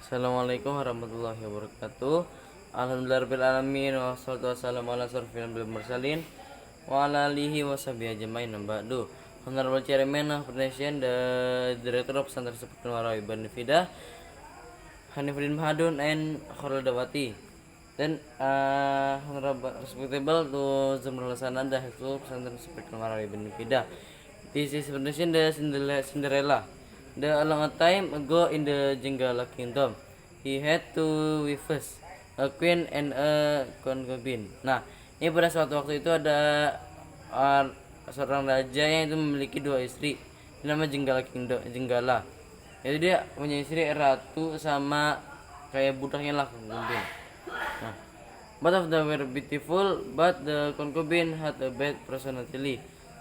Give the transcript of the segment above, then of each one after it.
Assalamualaikum warahmatullahi wabarakatuh. Alhamdulillahirabbil alamin wassalatu wassalamu ala asyrofil mursalin wa ala alihi washabihi ajmain. Ba'du. Honorable Chairman of Nation, the Director of Pesantren Sepekan Warai Benefida, Hanifudin Mahadun and Khorodawati. Then honorable respectable to Zumrul Sananda, Heksul Pesantren Sepekan Warai Benefida. This is presentation the Cinderella. A long time ago in the Jenggala Kingdom, he had two wives, a queen and a concubine. Nah, ini pada suatu waktu itu ada seorang raja yang itu memiliki dua istri, nama Jenggala Kingdom, Jenggala. Jadi dia punya istri ratu sama kayak budaknya lah concubine. Nah, both of them were beautiful, but the concubine had a bad personality.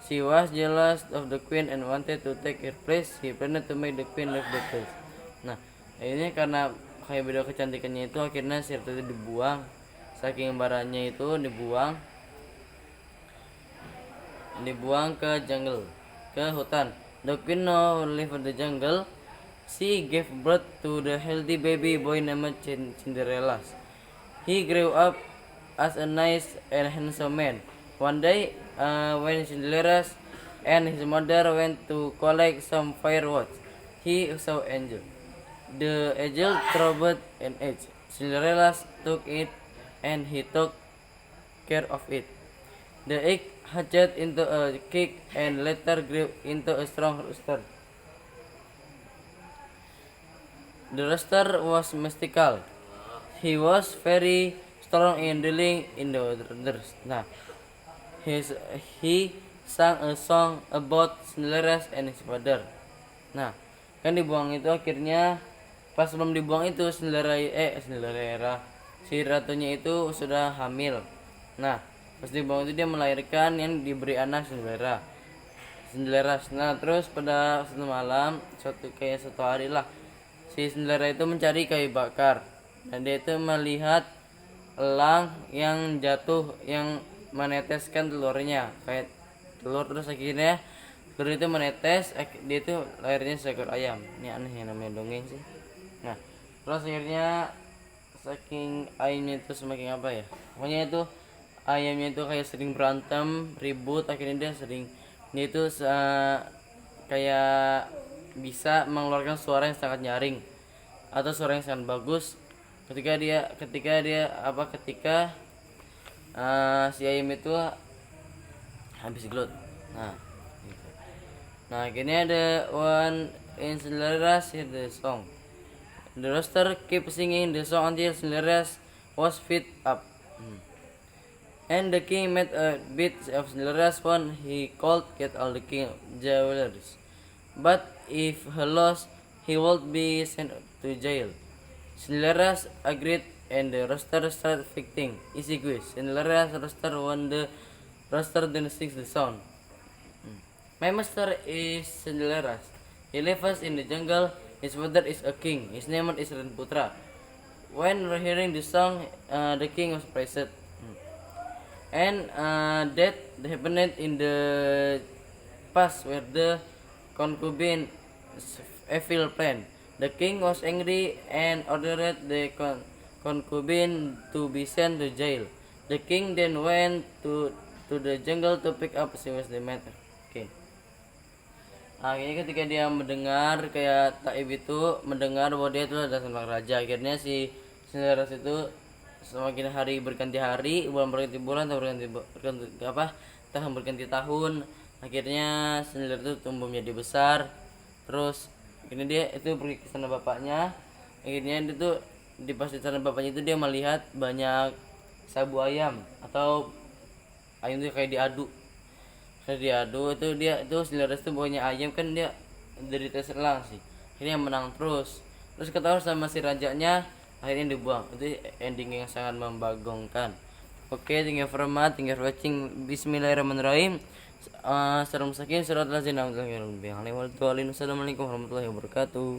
She was jealous of the queen and wanted to take her place. He planned to make the queen leave the place. Nah, ini karena kayak beda kecantikannya itu akhirnya si ratu itu dibuang. Saking barannya itu dibuang ke jungle, ke hutan. The queen now lived in the jungle. She gave birth to the healthy baby boy named Cinderella. He grew up as a nice and handsome man. One day, when Cinderella and his mother went to collect some fireworks, he saw an angel. The angel troubled an egg. Cinderella took it and he took care of it. The egg hatched into a cake and later grew into a strong rooster. The rooster was mystical. He was very strong in dealing in the others. Nah, he sang a song about Cinderella and his father. Nah, kan dibuang itu akhirnya pas belum dibuang itu Cinderella si ratunya itu sudah hamil. Nah, pas dibuang itu dia melahirkan yang diberi anak Cinderella. Nah, terus pada suatu malam, suatu hari lah, si Cinderella itu mencari kayu bakar dan dia itu melihat elang yang jatuh yang meneteskan telurnya kayak telur, terus akhirnya telur itu menetes, dia itu lahirnya seekor ayam. Ini aneh yang namanya dongeng sih. Nah, terus akhirnya saking ayamnya itu semakin apa ya, pokoknya itu ayamnya itu kayak sering berantem ribut, akhirnya dia itu kayak bisa mengeluarkan suara yang sangat nyaring atau suara yang sangat bagus ketika si ayam itu habis gelut. Nah, gitu. Nah, akhirnya ada one in Cinderella heard the song. The rooster kept singing the song until Cinderella was fed up. And the king made a bit of Cinderella's phone. He called get all the king jewelers. But if he lost, he would be sent to jail. Cinderella agreed and the rooster started fighting. Easy quiz. Cinderella rooster won the rooster then sings the song. My master is Cinderella. He lives in the jungle. His father is a king. His name is Renputra. When hearing the song, the king was praised. And that happened in the past where the concubine evil plan. The king was angry and ordered the concubine to be sent to jail. The king then went to the jungle to pick up she was the matter. Okay. Akhirnya ketika dia mendengar kayak Taib itu mendengar bahwa dia itu adalah seorang raja, akhirnya si Cinderella itu semakin hari berganti hari, bulan berganti bulan, tahun berganti tahun, akhirnya Cinderella itu tumbuh menjadi besar. Terus akhirnya dia itu pergi ke sana bapaknya. Akhirnya dia tuh pas di sana bapaknya itu dia melihat banyak sabu ayam atau ayam itu kayak diadu itu Cinderella itu pokoknya ayam kan dia dari tes elang sih, akhirnya menang terus ketahuan sama si rajanya, akhirnya dibuang. Itu ending yang sangat membagongkan. Oke, thank you very much, thank you for watching. Bismillahirrahmanirrahim. Assalamualaikum warahmatullahi wabarakatuh.